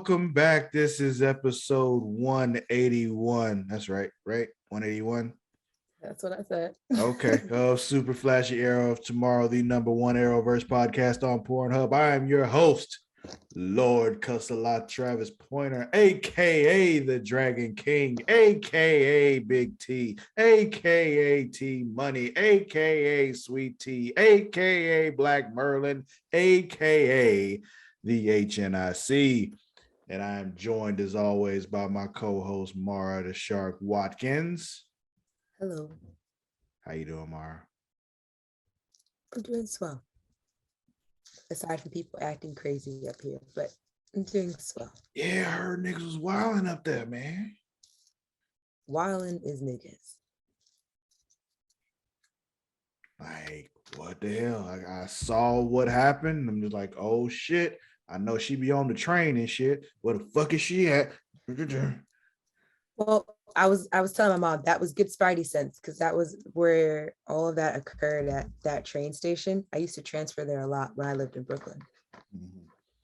welcome back. This is episode 181. That's right, 181. That's what I said. Okay. Super Flashy Arrow of Tomorrow, the #1 Arrowverse podcast on Pornhub. I am your host, Lord Cussalott Travis Pointer, aka the Dragon King, aka Big T, aka T Money, aka Sweet T, aka Black Merlin, aka the HNIC. And I am joined as always by my co-host Mara the Shark Watkins. Hello. How you doing, Mara? I'm doing swell. Aside from people acting crazy up here, but I'm doing swell. Yeah, I heard niggas was wilding up there, man. Wilding is niggas. Like, what the hell? I saw what happened. I'm just like, oh shit. I know she be on the train and shit. Where the fuck is she at? Well, I was telling my mom that was good Spidey sense because that was where all of that occurred at that train station. I used to transfer there a lot when I lived in Brooklyn.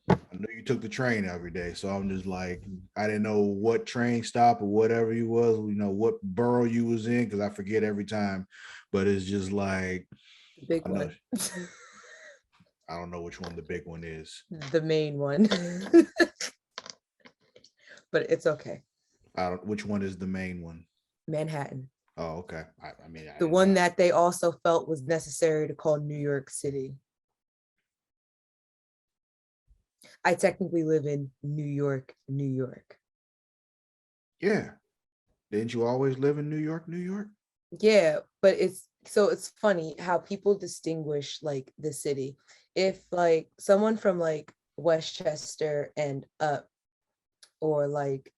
I know you took the train every day, so I'm just like, I didn't know what train stop or whatever you was, what borough you was in, because I forget every time. But it's just like the big one. I don't know which one the big one is. The main one. But it's okay. Which one is the main one? Manhattan. Oh, okay. I mean, the one that they also felt was necessary to call New York City. I technically live in New York, New York. Yeah. Didn't you always live in New York, New York? Yeah, but it's funny how people distinguish like the city. If like someone from like Westchester and up, or like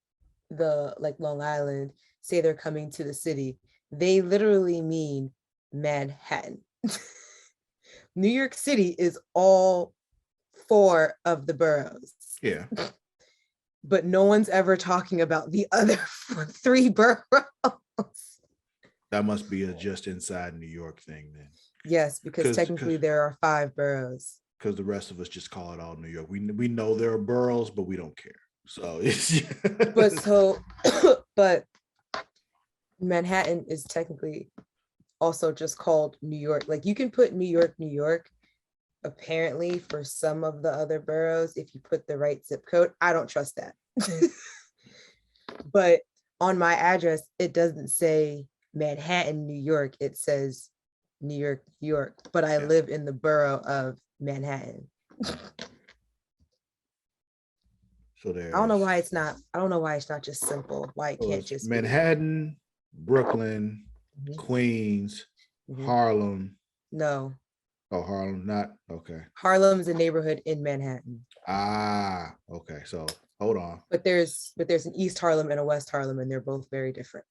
Long Island say they're coming to the city, they literally mean Manhattan. New York City is all 4 of the boroughs. Yeah. But no one's ever talking about the other 3 boroughs. That must be a just inside New York thing then. Yes, because technically there are 5 boroughs. Because the rest of us just call it all New York. We know there are boroughs, but we don't care. So it's but Manhattan is technically also just called New York. Like you can put New York, New York, apparently for some of the other boroughs if you put the right zip code. I don't trust that. But on my address, it doesn't say Manhattan, New York. It says New York, New York. But I live in the borough of Manhattan. So I don't know why it's not just simple. Why it can't just Manhattan, Brooklyn, Queens, Harlem. No. Oh, Harlem, not okay. Harlem is a neighborhood in Manhattan. Ah, okay. So hold on. But there's an East Harlem and a West Harlem, and they're both very different.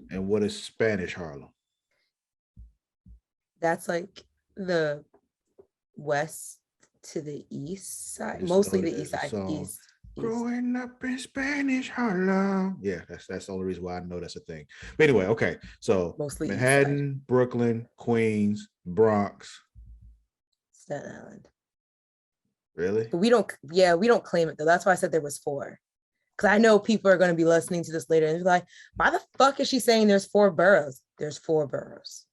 And what is Spanish Harlem? That's like the west to the east side, mostly the east side. East. Growing up in Spanish Harlem. Yeah, that's the only reason why I know that's a thing. But anyway, okay. So mostly Manhattan, Brooklyn, Queens, Bronx, Staten Island. Really? But we don't claim it though. That's why I said there was 4. Because I know people are going to be listening to this later and they're like, why the fuck is she saying there's 4 boroughs? There's 4 boroughs.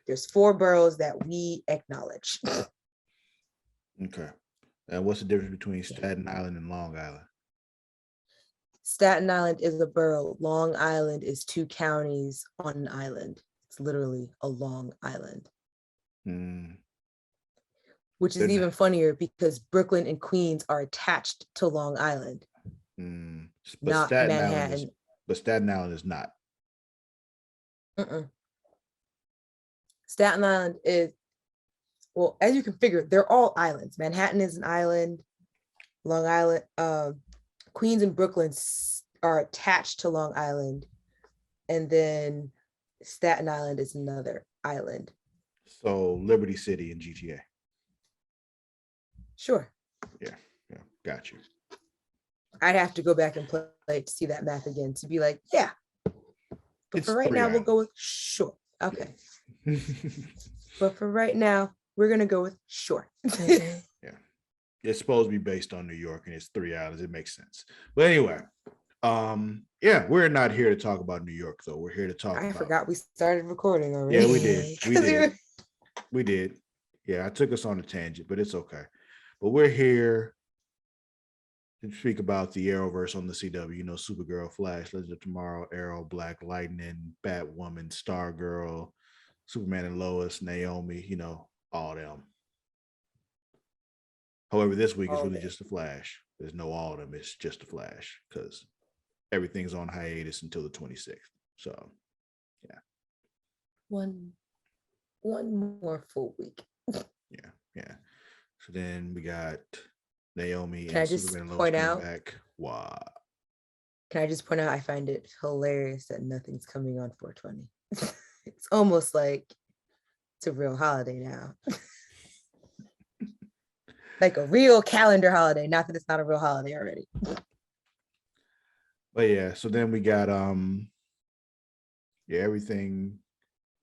There's 4 boroughs that we acknowledge. Okay. And what's the difference between Staten Island and Long Island? Staten Island is a borough. Long Island is 2 counties on an island. It's literally a long island. Which is even funnier because Brooklyn and Queens are attached to Long Island. But not Staten Manhattan. Island but Staten Island is not. Staten Island is, well, as you can figure, they're all islands. Manhattan is an island. Long Island, Queens and Brooklyn are attached to Long Island. And then Staten Island is another island. So Liberty City and GTA. Sure. Yeah, got you. I'd have to go back and play to see that map again to be like, yeah. But for right now, we'll go with sure. Okay. But for right now, we're gonna go with sure. Yeah. It's supposed to be based on New York, and it's 3 islands. It makes sense. But anyway, yeah, we're not here to talk about New York, though. We're here to talk I about. forgot we started recording already. Yeah, we did. We did. We did. Yeah, I took us on a tangent, but it's okay. But we're here to speak about the Arrowverse on the CW. You know, Supergirl, Flash, Legends of Tomorrow, Arrow, Black Lightning, Batwoman, Stargirl, Superman and Lois, Naomi. You know, all them. However, this week is really just the Flash. There's no all of them. It's just the Flash because everything's on hiatus until the 26th. So, yeah. One more full week. Yeah. So then we got Naomi Can I and just Superman and Lois point came out? back. Wow. Can I just point out? I find it hilarious that nothing's coming on 420. It's almost like it's a real holiday now. Like a real calendar holiday. Not that it's not a real holiday already. But yeah, so then we got everything.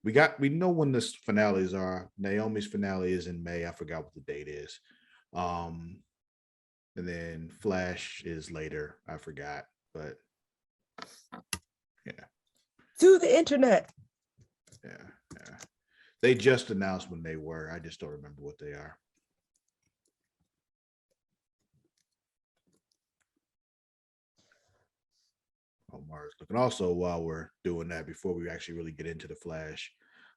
We know when the finales are. Naomi's finale is in May. I forgot what the date is. And then Flash is later. I forgot, but yeah. To the internet. Yeah. They just announced when they were. I just don't remember what they are. Mars looking. Also, while we're doing that, before we actually really get into the Flash,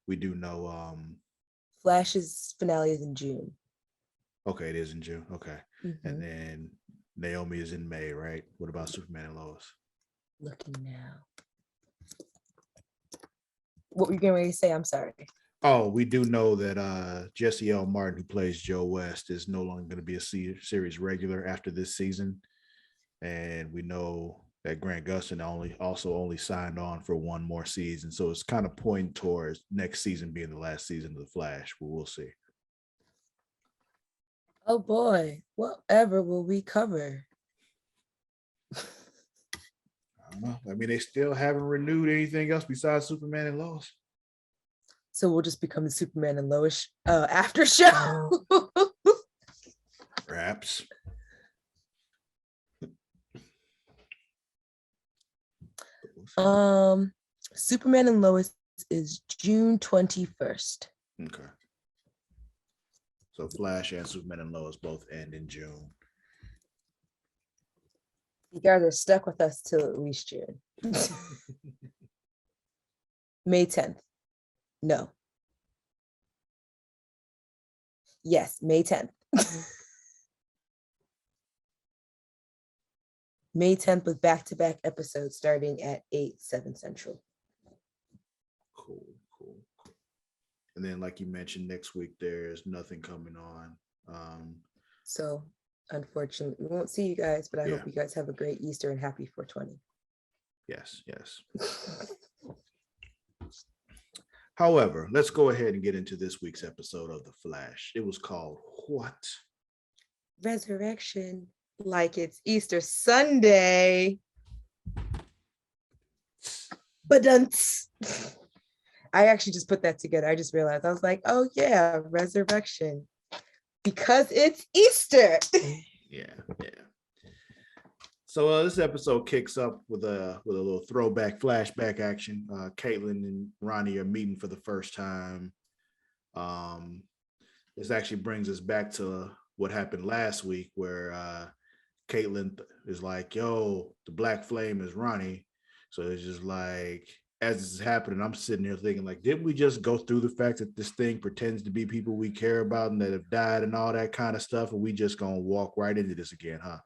we do know Flash's finale is in June. Okay, it is in June. Okay. Mm-hmm. And then Naomi is in May, right? What about Superman and Lois? Looking now. What were you getting ready to say? I'm sorry. Oh, we do know that Jesse L. Martin, who plays Joe West, is no longer going to be a series regular after this season. And we know that Grant Gustin only signed on for one more season. So it's kind of pointing towards next season being the last season of The Flash, but we'll see. Oh boy, whatever will we cover? I don't know. I mean, they still haven't renewed anything else besides Superman and Lois. So we'll just become the Superman and Lois after show. Perhaps. Superman and Lois is June 21st. Okay. So Flash and Superman and Lois both end in June. You guys are stuck with us till at least June. May 10th. No. Yes, May 10th. May 10th with back-to-back episodes starting at 8/7 Central. Cool. And then, like you mentioned, next week there's nothing coming on. So, unfortunately, we won't see you guys, but I hope you guys have a great Easter and happy 420. Yes. However, let's go ahead and get into this week's episode of The Flash. It was called what? Resurrection. Like it's Easter Sunday. But I actually just put that together. I just realized. I was like, oh yeah, resurrection. Because it's Easter. Yeah. So this episode kicks up with a little throwback flashback action. Caitlin and Ronnie are meeting for the first time. This actually brings us back to what happened last week, where Caitlin is like, yo, the Black Flame is Ronnie. So it's just like, as this is happening, I'm sitting here thinking, like, didn't we just go through the fact that this thing pretends to be people we care about and that have died and all that kind of stuff, and we just gonna walk right into this again, huh?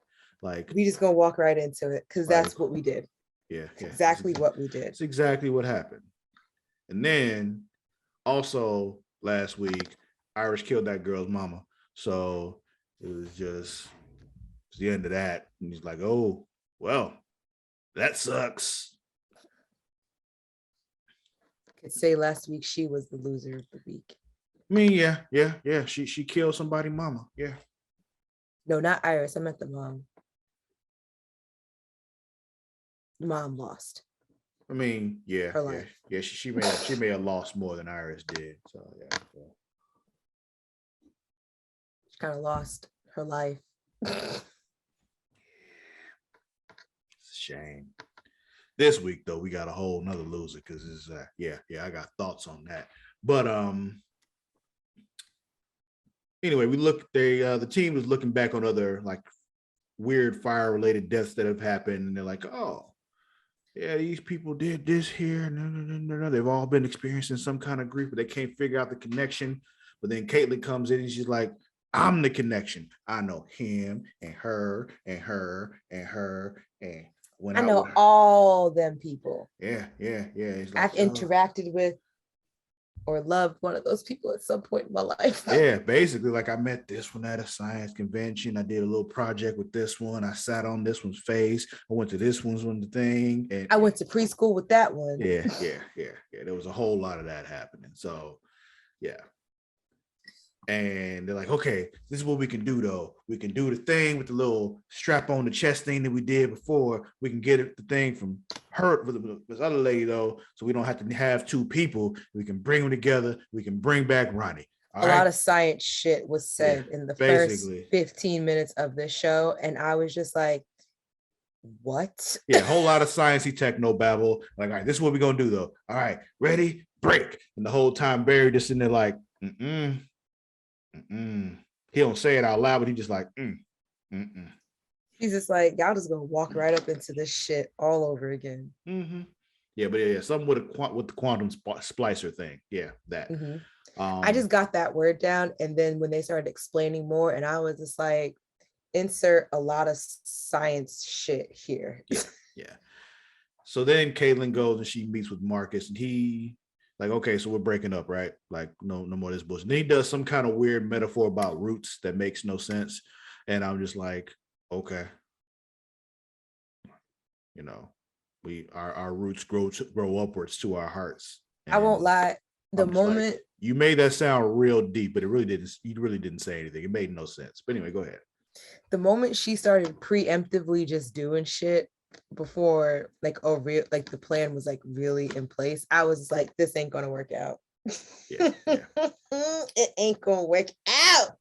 Like, we just gonna walk right into it because that's what we did. Yeah. Exactly what we did. It's exactly what happened. And then also last week, Iris killed that girl's mama. So it was just the end of that. And he's like, oh, well, that sucks. I could say last week she was the loser of the week. I mean, yeah. She killed somebody's mama. Yeah. No, not Iris. I meant the mom. The mom lost. I mean, yeah. Her life. Yeah. She may have lost more than Iris did. So yeah. She kind of lost her life It's a shame. This week though, we got a whole nother loser because it's I got thoughts on that. But anyway, the team was looking back on other like weird fire related deaths that have happened, and they're like, oh yeah, these people did this here. No. They've all been experiencing some kind of grief, but they can't figure out the connection. But then Caitlin comes in and she's like, I'm the connection. I know him and her and her and her and went I out know with her. all them people. Yeah. It's I've like, interacted with or loved one of those people at some point in my life. yeah, basically, like I met this one at a science convention. I did a little project with this one. I sat on this one's face. I went to this one's thing. And I went to preschool with that one. Yeah. There was a whole lot of that happening. So, yeah. And they're like, okay, this is what we can do though. We can do the thing with the little strap on the chest thing that we did before. We can get the thing from her with this other lady though, so we don't have to have two people. We can bring them together. We can bring back Ronnie. A lot of science shit was said in the first 15 minutes of the show, and I was just like, what? Yeah, a whole lot of sciencey techno babble. Like, all right, this is what we're gonna do though. All right, ready, break. And the whole time Barry just sitting there like, he don't say it out loud, but he just like, He's just like, y'all just gonna walk right up into this shit all over again. Yeah, but yeah, something with the quantum splicer thing. Yeah, that. I just got that word down, and then when they started explaining more, and I was just like, insert a lot of science shit here. Yeah. So then Caitlin goes and she meets with Marcus, and he like, okay, so we're breaking up, right? Like, no more of this bullshit. Then he does some kind of weird metaphor about roots that makes no sense. And I'm just like, okay. You know, our roots grow upwards to our hearts. And I won't lie. The moment like, you made that sound real deep, but you really didn't say anything. It made no sense. But anyway, go ahead. The moment she started preemptively just doing shit before like the plan was like really in place, I was like, this ain't gonna work out. Yeah. It ain't gonna work out.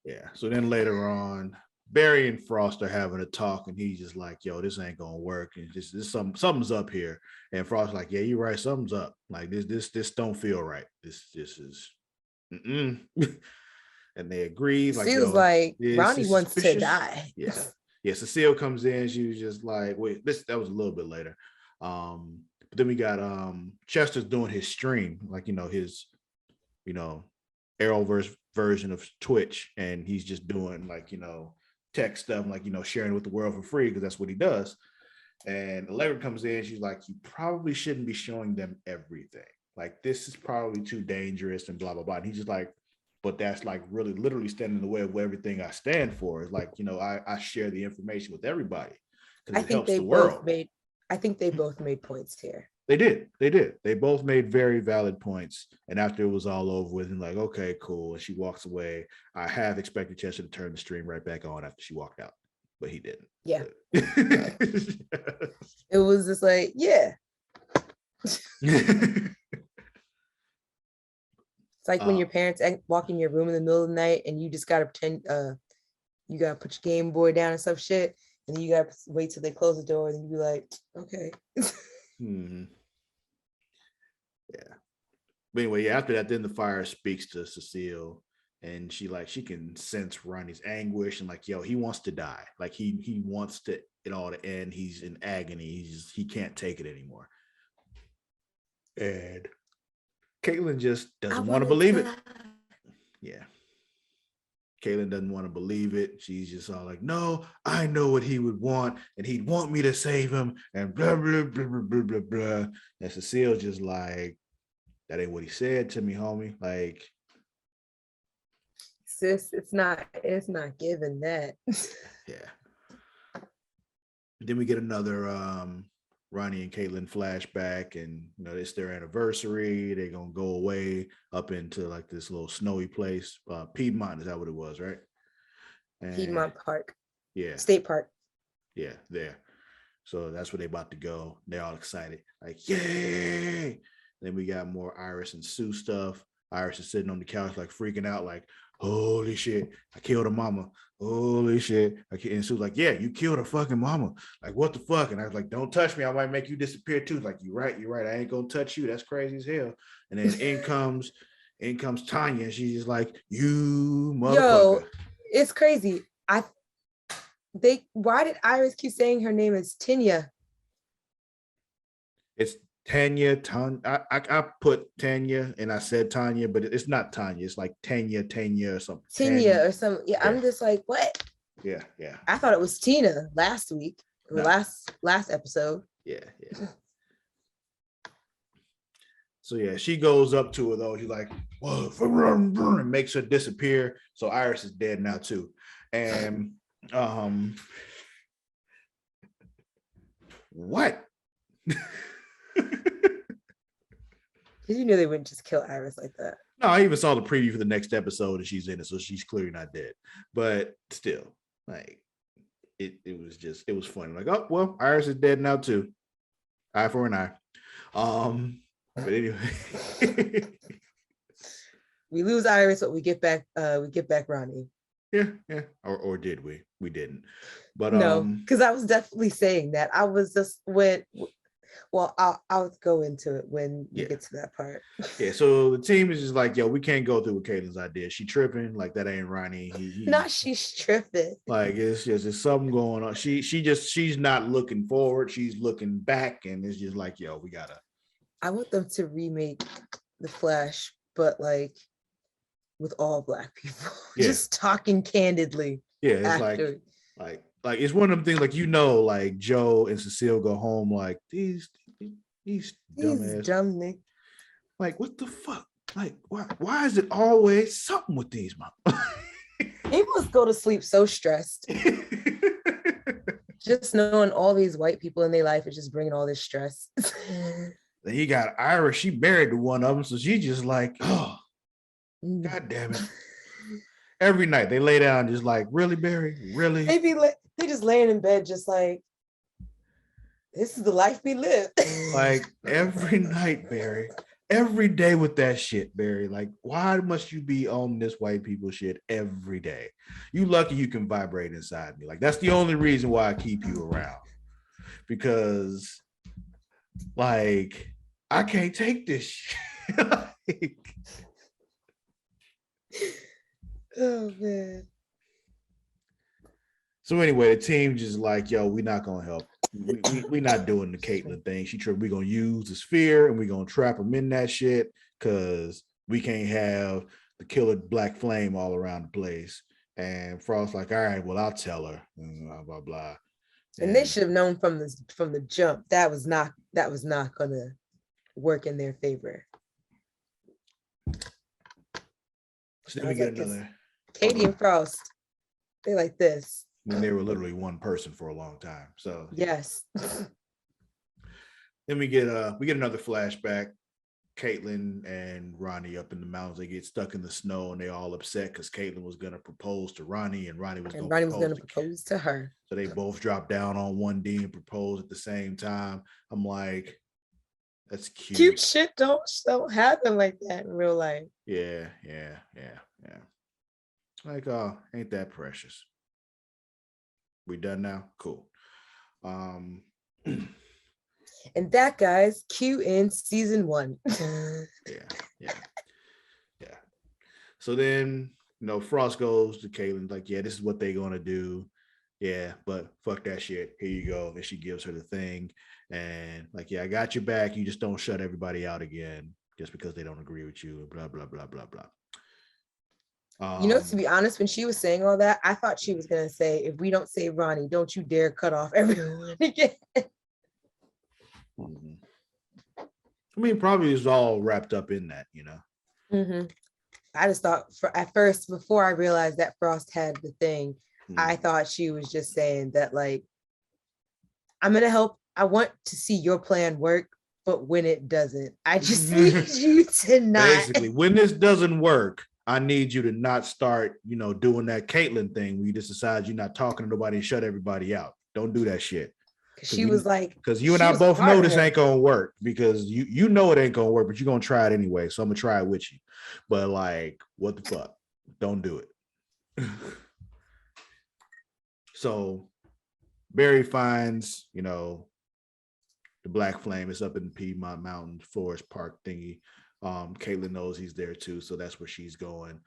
Yeah. So then later on, Barry and Frost are having a talk, and he's just like, yo, this ain't gonna work, and this something's up here. And Frost's like, yeah, you're right, something's up. Like this don't feel right. This is and they agree. Like, she was like, Ronnie wants suspicious. to die. Yeah. Cecile comes in. She was just like, wait, that was a little bit later. But then we got Chester's doing his stream, like, his, Arrowverse version of Twitch, and he's just doing like, tech stuff, like, sharing with the world for free because that's what he does. And Allegra comes in. She's like, you probably shouldn't be showing them everything. Like, this is probably too dangerous and blah blah blah. And he's just like, but that's like really literally standing in the way of everything I stand for. It's like, I share the information with everybody because it helps the world. I think they both made points here. They did. They both made very valid points. And after it was all over with, and like, okay, cool. And she walks away. I have expected Chester to turn the stream right back on after she walked out, but he didn't. Yeah. It was just like, yeah. It's like when your parents walk in your room in the middle of the night and you just gotta pretend you gotta put your Game Boy down and some shit, and then you gotta wait till they close the door, and then you be like, okay. Yeah. But anyway, after that, then the fire speaks to Cecile, and she can sense Ronnie's anguish, and like, yo, he wants to die. Like he wants it all to end. He's in agony. He can't take it anymore. And Caitlin just doesn't want to believe it. Yeah. Caitlin doesn't want to believe it. She's just all like, no, I know what he would want, and he'd want me to save him, and blah, blah, blah, blah, blah, blah, blah. And Cecile's just like, that ain't what he said to me, homie. Like, sis, it's not given that. Yeah. Then we get another Ronnie and Caitlin flashback, and it's their anniversary. They're gonna go away up into like this little snowy place. Piedmont, is that what it was, right? And, Piedmont Park. Yeah. State Park. Yeah, there. So that's where they about to go. They're all excited, like, yay! Then we got more Iris and Sue stuff. Iris is sitting on the couch, like freaking out, like, holy shit, I killed her mama. Holy shit. And she was like, yeah, you killed her fucking mama. Like, what the fuck? And I was like, don't touch me. I might make you disappear too. Like, you're right. I ain't gonna touch you. That's crazy as hell. And then in comes Tanya, and she's just like, you motherfucker. Yo, it's crazy. Why did Iris keep saying her name is Tinya? It's Tanya. I put Tanya and I said Tanya, but it's not Tanya. It's like Tanya or something. Tanya or something. Yeah, I'm just like, what? Yeah. I thought it was Tina last week or last episode. Yeah. So yeah, she goes up to her though. She's like, whoa, and makes her disappear. So Iris is dead now too. And what? Did you know they wouldn't just kill Iris like that? No, I even saw the preview for the next episode and she's in it, so she's clearly not dead. But still, like it was funny. Like, oh well, Iris is dead now too. Eye for an eye. But anyway. We lose Iris, but we get back Ronnie. Yeah. Or did we? We didn't. But no, because I was definitely saying that. I was just well, I'll go into it when we get to that part. Yeah, so the team is just like, yo, we can't go through with Caitlin's idea. She tripping, like that ain't Ronnie. She's tripping. Like it's something going on. She's not looking forward. She's looking back, and it's just like, yo, we gotta. I want them to remake The Flash, but like with all Black people, just talking candidly. Yeah, it's like it's one of them things, like, like Joe and Cecile go home like these dumbass dumb niggas. Like, what the fuck? Like, why is it always something with these mom? He must go to sleep so stressed. Just knowing all these white people in their life is just bringing all this stress. Then he got Irish. She married to one of them, so she just like, oh, god damn it. Every night they lay down just like, really, Barry? Really? They just laying in bed just like, this is the life we live. Like every night, Barry. Every day with that shit, Barry. Like, why must you be on this white people shit every day? You lucky you can vibrate inside me. Like, that's the only reason why I keep you around. Because, like, I can't take this shit. Like, oh, man. So anyway, the team just like, yo, we're not gonna help. We're not doing the Caitlin thing. We're gonna use the sphere and we're gonna trap them in that shit because we can't have the killer black flame all around the place. And Frost's like, all right, well, I'll tell her. And blah blah blah. And they should have known from the jump that was not gonna work in their favor. So then we get another. Katie and Frost, they like this. I mean, they were literally one person for a long time. So yes. Then we get another flashback. Caitlin and Ronnie up in the mountains. They get stuck in the snow and they all upset because Caitlin was gonna propose to Ronnie and Ronnie was gonna propose to her. So they both drop down on 1D and propose at the same time. I'm like, that's cute. Cute shit don't happen like that in real life. Yeah. Like, oh, ain't that precious? We done now? Cool. And that, guys, cue in season 1. Yeah. So then, Frost goes to Caitlin, like, yeah, this is what they're gonna do. Yeah, but fuck that shit. Here you go. And she gives her the thing. And like, yeah, I got your back. You just don't shut everybody out again just because they don't agree with you. Blah, blah, blah, blah, blah. To be honest, when she was saying all that, I thought she was going to say, if we don't save Ronnie, don't you dare cut off everyone again. Mm-hmm. I mean, probably it's all wrapped up in that, Mm-hmm. I just thought at first, before I realized that Frost had the thing, I thought she was just saying that, like, I'm going to help. I want to see your plan work, but when it doesn't, I just need you to not. Basically, when this doesn't work, I need you to not start, doing that Caitlin thing where you just decide you're not talking to nobody and shut everybody out. Don't do that shit. She was like, because you and she I was both hard know on this her. ain't gonna work because you know it ain't gonna work, but you're gonna try it anyway. So I'm gonna try it with you. But like, what the fuck? Don't do it. So Barry finds, the Black Flame is up in Piedmont Mountain Forest Park thingy. Caitlin knows he's there too, so that's where she's going.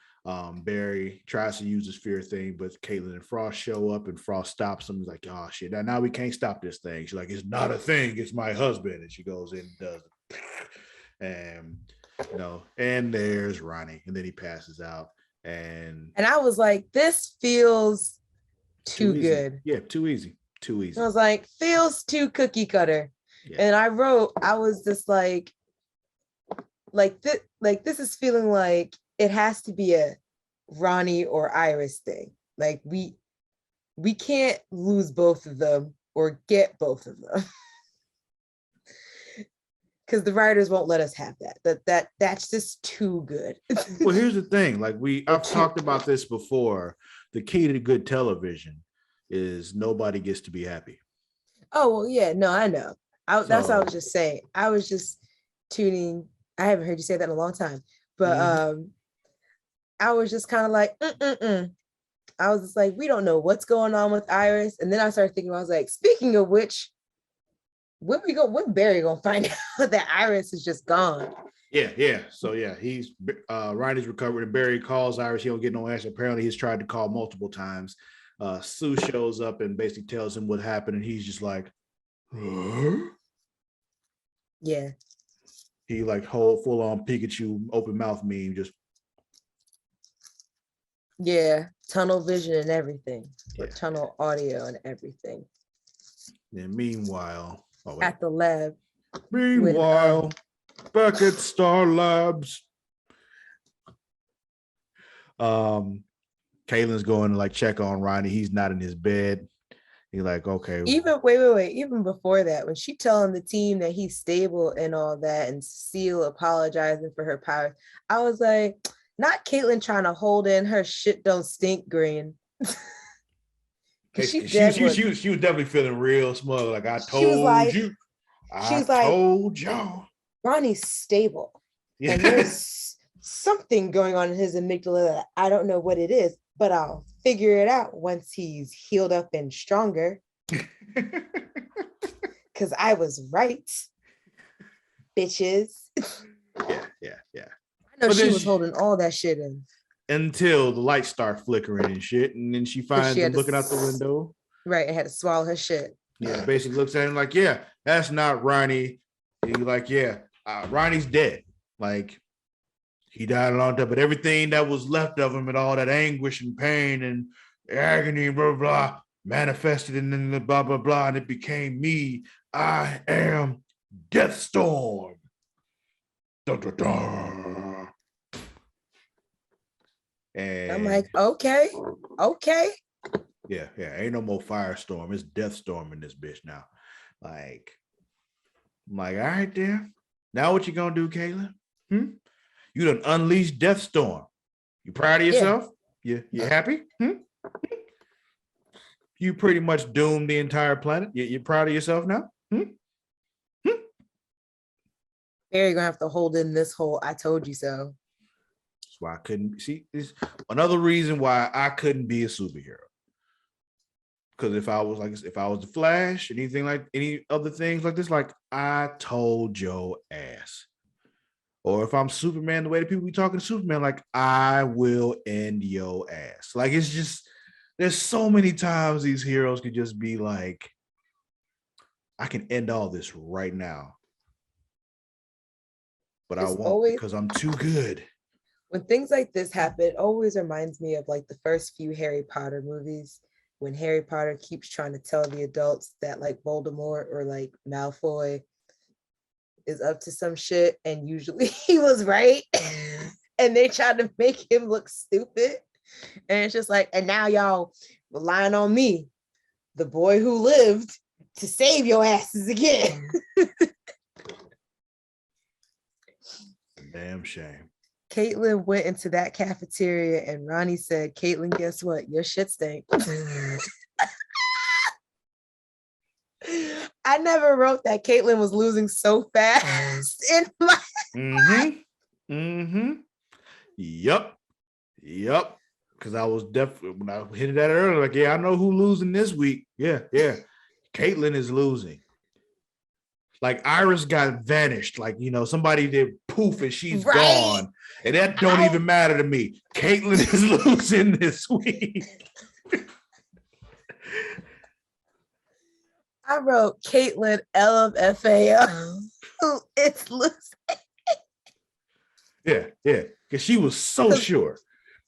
Barry tries to use his fear thing, but Caitlin and Frost show up, and Frost stops him. He's like, "Oh shit! Now we can't stop this thing." She's like, "It's not a thing. It's my husband." And she goes in and does it. And and there's Ronnie, and then he passes out. And I was like, this feels too easy. good. Yeah, too easy. Too easy. I was like, feels too cookie cutter. Yeah. And I was just like this is feeling like it has to be a Ronnie or Iris thing. Like we can't lose both of them or get both of them. Because the writers won't let us have that. That's just too good. Well, here's the thing. Like I've talked about this before. The key to good television is nobody gets to be happy. Oh, well, yeah. No, I know. That's what I was just saying. I was just tuning. I haven't heard you say that in a long time. But I was just kind of like, I was just like, we don't know what's going on with Iris. And then I started thinking, I was like, speaking of which, when Barry gonna find out that Iris is just gone? Yeah. So yeah, he's Ronnie's recovered, and Barry calls Iris. He don't get no answer. Apparently, he's tried to call multiple times. Sue shows up and basically tells him what happened, and he's just like, huh? Yeah. He like full on Pikachu open mouth meme, just tunnel vision and everything, or tunnel audio and everything. And meanwhile, at the lab. Meanwhile, back at Star Labs, Kaylin's going to like check on Ronnie. He's not in his bed. He's like, okay. Even wait. Even before that, when she telling the team that he's stable and all that, and Cecile apologizing for her power, I was like, not Caitlin trying to hold in her shit don't stink grin. She was definitely feeling real smug. Like, I told you. I told y'all. Ronnie's stable. Yeah. And there's something going on in his amygdala that I don't know what it is, but I'll figure it out once he's healed up and stronger. Because I was right, bitches. Yeah. I know she was holding all that shit in. Until the lights start flickering and shit, and then she finds him looking out the window. Right, and had to swallow her shit. Yeah, basically looks at him like, yeah, that's not Ronnie. He's like, yeah, Ronnie's dead. Like, he died a long time, but everything that was left of him and all that anguish and pain and agony, blah, blah, manifested and then the blah, blah, blah, and it became me. I am Deathstorm. Dun, dun, dun. And I'm like, okay. Yeah, ain't no more Firestorm. It's Deathstorm in this bitch now. Like, I'm like, all right, there. Now what you gonna do, Kayla? You done unleashed Deathstorm. You proud of yourself? Yeah. You happy? You pretty much doomed the entire planet. You're proud of yourself now? Barry gonna have to hold in this whole I told you so. That's why I couldn't see. This another reason why I couldn't be a superhero. Because if I was the Flash, anything like any other things like this, like I told your ass. Or if I'm Superman, the way the people be talking to Superman, like I will end your ass. Like it's just there's so many times these heroes could just be like, I can end all this right now. But I won't because I'm too good. When things like this happen, it always reminds me of like the first few Harry Potter movies. When Harry Potter keeps trying to tell the adults that like Voldemort or like Malfoy is up to some shit, and usually he was right, and they tried to make him look stupid, and it's just like, and now y'all relying on me, the boy who lived, to save your asses again. Damn shame. Caitlin went into that cafeteria and Ronnie said, Caitlin, guess what? Your shit stank. I never wrote that Caitlyn was losing so fast in my. Yep. Because I was definitely, when I hit that earlier, like, yeah, I know who losing this week. Yeah. Caitlyn is losing. Like Iris got vanished. Like, somebody did poof and she's gone. And that don't even matter to me. Caitlyn is losing this week. I wrote Caitlyn LMFAO. It's losing. Yeah. Because she was so sure.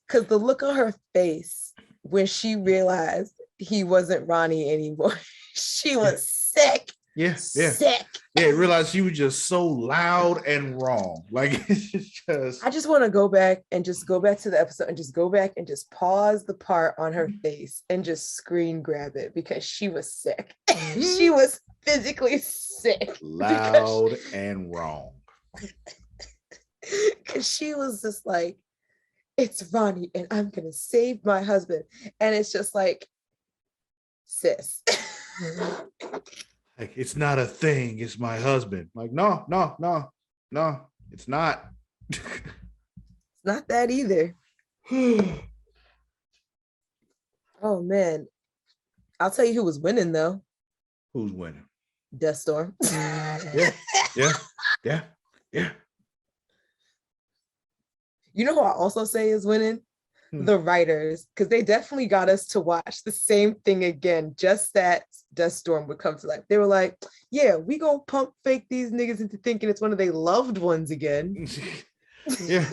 Because the look on her face when she realized he wasn't Ronnie anymore, she was sick. Yeah. Sick. Yeah, realized she was just so loud and wrong. Like, it's just. I just want to go back to the episode and just go back and just pause the part on her face and just screen grab it because she was sick. She was physically sick. Loud and wrong. Because she was just like, it's Ronnie and I'm going to save my husband. And it's just like, sis. Like, it's not a thing. It's my husband. Like, no, it's not. It's not that either. Oh, man. I'll tell you who was winning, though. Who's winning? Deathstorm. Yeah. You know who I also say is winning? The writers, because they definitely got us to watch the same thing again, just that Deathstorm would come to life. They were like, yeah, we gonna pump fake these niggas into thinking it's one of their loved ones again. Yeah.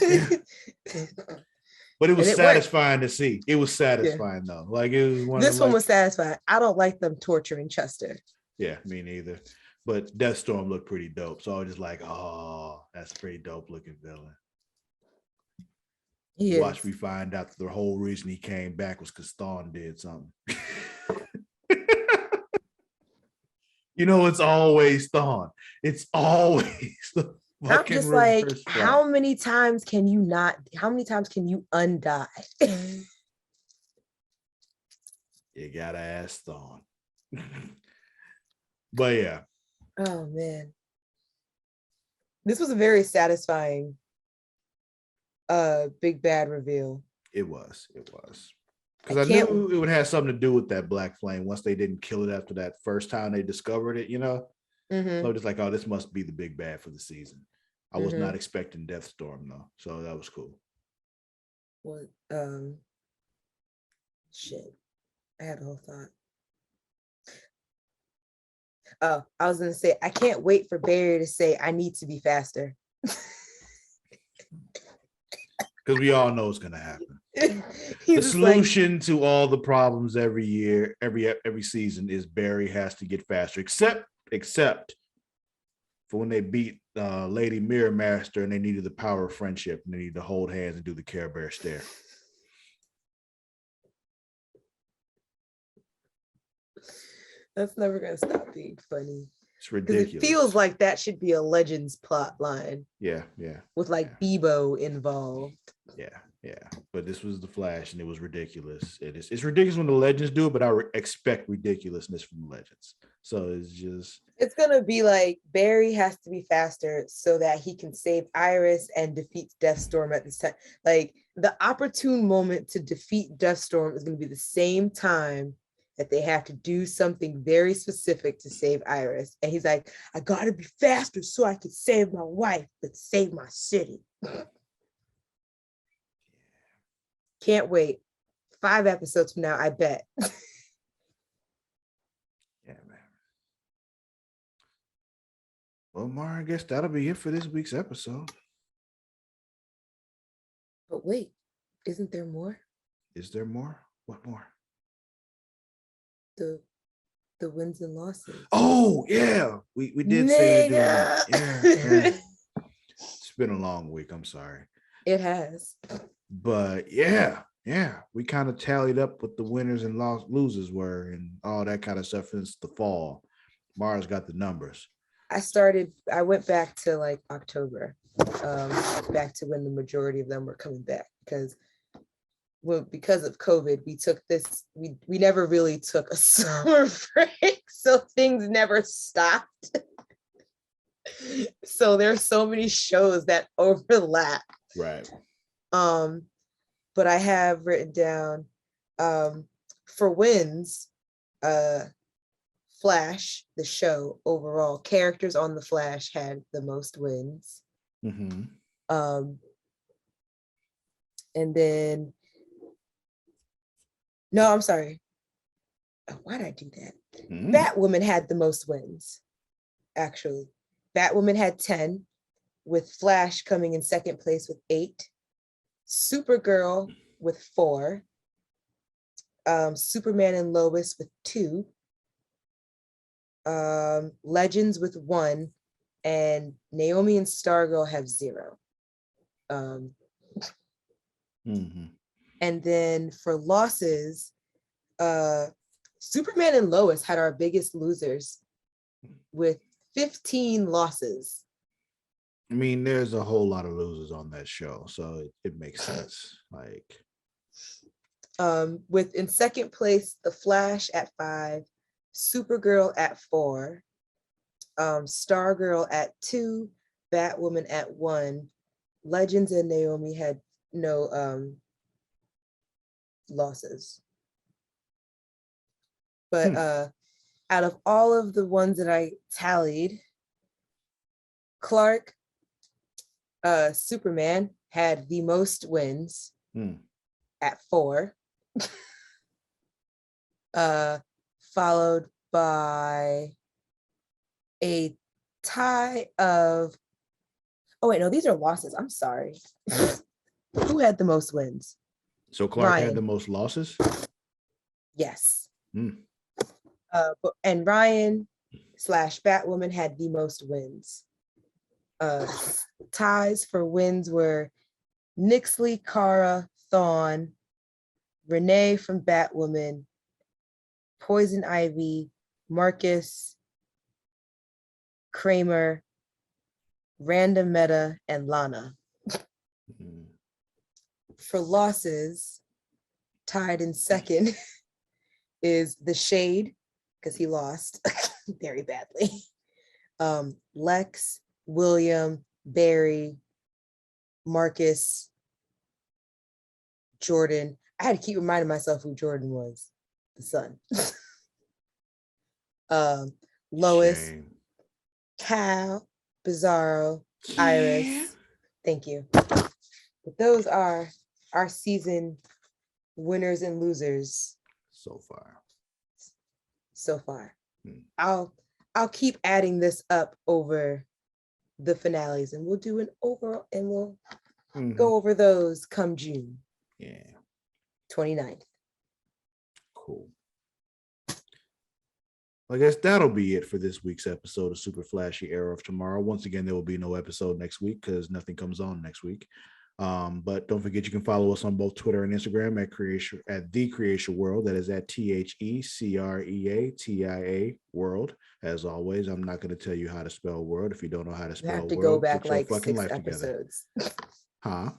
But it was satisfying to see. It was satisfying though. Like, it was this one was satisfying. I don't like them torturing Chester. Yeah, me neither. But Deathstorm looked pretty dope. So I was just like, oh, that's a pretty dope looking villain. Watch me find out that the whole reason he came back was because Thawne did something. It's always Thawne. It's always the fucking. I'm just like, how many times can you undie? You gotta ask Thawne. But yeah. Oh man. This was a very satisfying big bad reveal. It was because I knew it would have something to do with that black flame once they didn't kill it after that first time they discovered it, so just like, oh, this must be the big bad for the season. I was not expecting Deathstorm though, so that was cool. What shit, I had a whole thought. Oh, I was gonna say, I can't wait for Barry to say, I need to be faster. Because we all know it's going to happen. The solution to all the problems every year, every season, is Barry has to get faster. Except for when they beat Lady Mirror Master and they needed the power of friendship and they needed to hold hands and do the Care Bear stare. That's never going to stop being funny. It's ridiculous. It feels like that should be a Legends plot line. Yeah. With Bebo involved. Yeah. But this was the Flash, and it was ridiculous. It's ridiculous when the Legends do it, but I expect ridiculousness from the Legends. So it's gonna be like Barry has to be faster so that he can save Iris and defeat Deathstorm at the time. Like, the opportune moment to defeat Deathstorm is gonna be the same time that they have to do something very specific to save Iris. And he's like, I gotta be faster so I can save my wife, but save my city. Can't wait. 5 episodes from now, I bet. Yeah, man. Well, Mara, I guess that'll be it for this week's episode. But wait, isn't there more? Is there more? What more? The wins and losses. Oh yeah, we did say that. Yeah. It's been a long week. I'm sorry. It has. But yeah, we kind of tallied up what the winners and losers were and all that kind of stuff since the fall. Mara's got the numbers. I went back to October, back to when the majority of them were coming back, because well, because of COVID, we took this, we never really took a summer break, so things never stopped. So there's so many shows that overlap. Right. But I have written down for wins, Flash, the show overall, characters on the Flash had the most wins. Mm-hmm. And then, no, I'm sorry. Oh, why did I do that? Batwoman had the most wins, actually. Batwoman had 10, with Flash coming in second place with 8. Supergirl with 4. Superman and Lois with 2. Legends with 1. And Naomi and Stargirl have 0. And then for losses, Superman and Lois had our biggest losers with 15 losses. I mean, there's a whole lot of losers on that show, so it makes sense. Like, with in second place, The Flash at 5, Supergirl at 4, Stargirl at 2, Batwoman at 1. Legends and Naomi had no losses. But out of all of the ones that I tallied, Clark, Superman had the most wins at 4, followed by a tie of, oh wait, no, these are losses. I'm sorry. Who had the most wins? So Clark Ryan had the most losses? Yes. And Ryan / Batwoman had the most wins. Ties for wins were Nixley, Kara, Thawne, Renee from Batwoman, Poison Ivy, Marcus, Kramer, Random Meta, and Lana. For losses, tied in second is The Shade, because he lost very badly. Lex, William, Barry, Marcus, Jordan. I had to keep reminding myself who Jordan was, the son. Lois, Shame. Cal, Bizarro, Iris. Thank you. But those are our season winners and losers so far. I'll keep adding this up over the finales, and we'll do an overall, and we'll go over those come June. Yeah. 29th. Cool. I guess that'll be it for this week's episode of Super Flashy Arrow of Tomorrow. Once again, there will be no episode next week because nothing comes on next week. But don't forget, you can follow us on both Twitter and Instagram at The Creation World. That is at TheCreatia World. As always, I'm not going to tell you how to spell world if you don't know how to spell world. You have to go back like 6 episodes. Huh?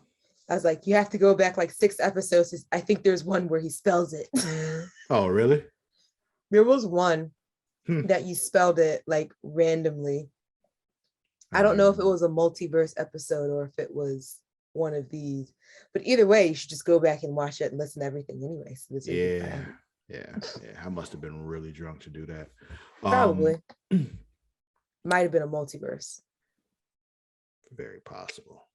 I was like, you have to go back like 6 episodes. I think there's one where he spells it. Oh, really? There was one that you spelled it like randomly. I don't know if it was a multiverse episode or if it was one of these, but either way, you should just go back and watch it and listen to everything anyway. So yeah. I must have been really drunk to do that. Probably. Might have been a multiverse. Very possible.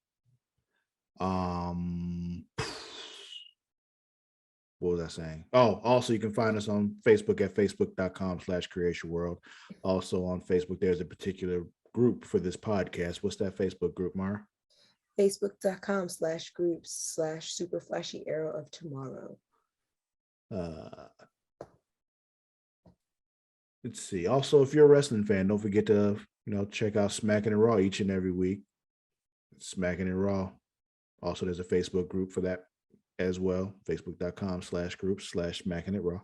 What was I saying? Oh, also you can find us on Facebook at facebook.com/creationworld. Also on Facebook, there's a particular group for this podcast. What's that Facebook group, Mara? Facebook.com/groups/Super Flashy Arrow of Tomorrow. Let's see. Also, if you're a wrestling fan, don't forget to check out Smacking It Raw each and every week. Smacking It Raw. Also, there's a Facebook group for that as well. Facebook.com/groups/Smacking It Raw.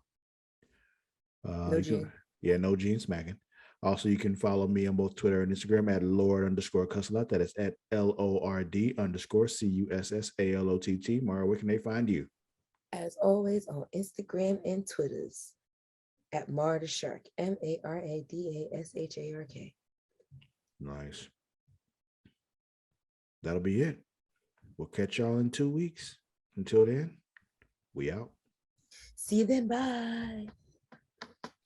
No Gene. No Gene Smacking. Also, you can follow me on both Twitter and Instagram at Lord_Cussalott. That is at LORD_CUSSALOTT. Mara, where can they find you? as always, on Instagram and Twitters at Mardashark, MARADASHARK. Nice. That'll be it. We'll catch y'all in 2 weeks. Until then, we out. See you then. Bye.